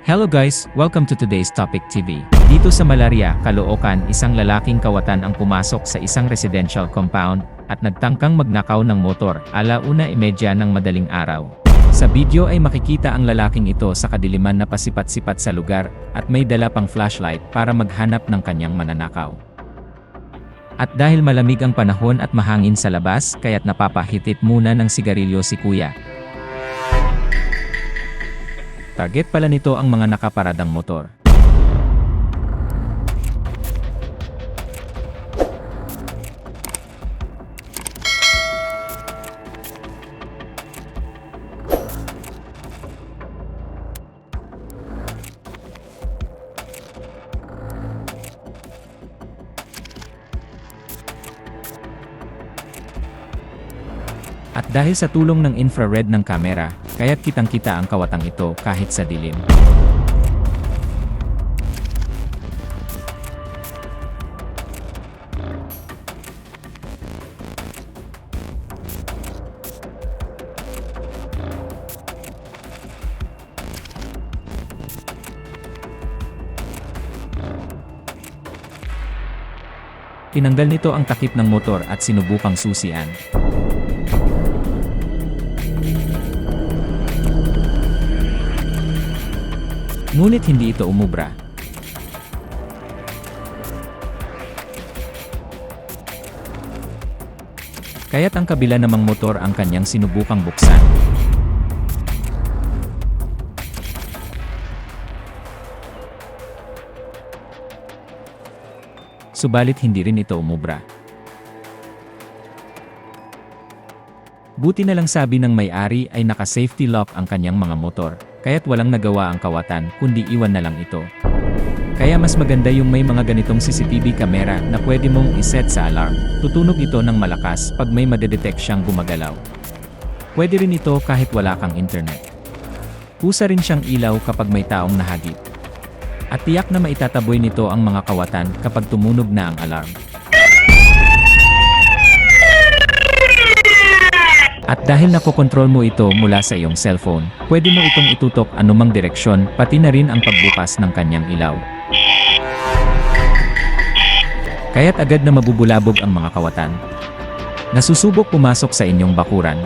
Hello guys, welcome to today's Topic TV. Dito sa Malaria, Caloocan, isang lalaking kawatan ang pumasok sa isang residential compound at nagtangkang magnakaw ng motor, 1:30 ng madaling araw. Sa video ay makikita ang lalaking ito sa kadiliman na pasipat-sipat sa lugar at may dala pang flashlight para maghanap ng kanyang mananakaw. At dahil malamig ang panahon at mahangin sa labas, kaya't napapahitit muna ng sigarilyo si kuya. Target pala nito ang mga nakaparadang motor. At dahil sa tulong ng infrared ng kamera, kaya't kitang-kita ang kawatang ito kahit sa dilim. Tinanggal nito ang takip ng motor at sinubukang susian. Ngunit hindi ito umubra. Kaya't ang kabila namang motor ang kanyang sinubukang buksan. Subalit hindi rin ito umubra. Buti na lang sabi ng may-ari ay naka-safety lock ang kanyang mga motor, kaya't walang nagawa ang kawatan kundi iwan na lang ito. Kaya mas maganda yung may mga ganitong CCTV camera na pwede mong iset sa alarm. Tutunog ito ng malakas pag may madedetect siyang gumagalaw. Pwede rin ito kahit wala kang internet. Kusa rin siyang ilaw kapag may taong nahagip. At tiyak na maitataboy nito ang mga kawatan kapag tumunog na ang alarm. At dahil nakokontrol mo ito mula sa iyong cellphone, pwede mo itong itutok anumang direksyon, pati na rin ang pagbukas ng kanyang ilaw. Kaya't agad na mabubulabog ang mga kawatan. Nasusubok pumasok sa inyong bakuran.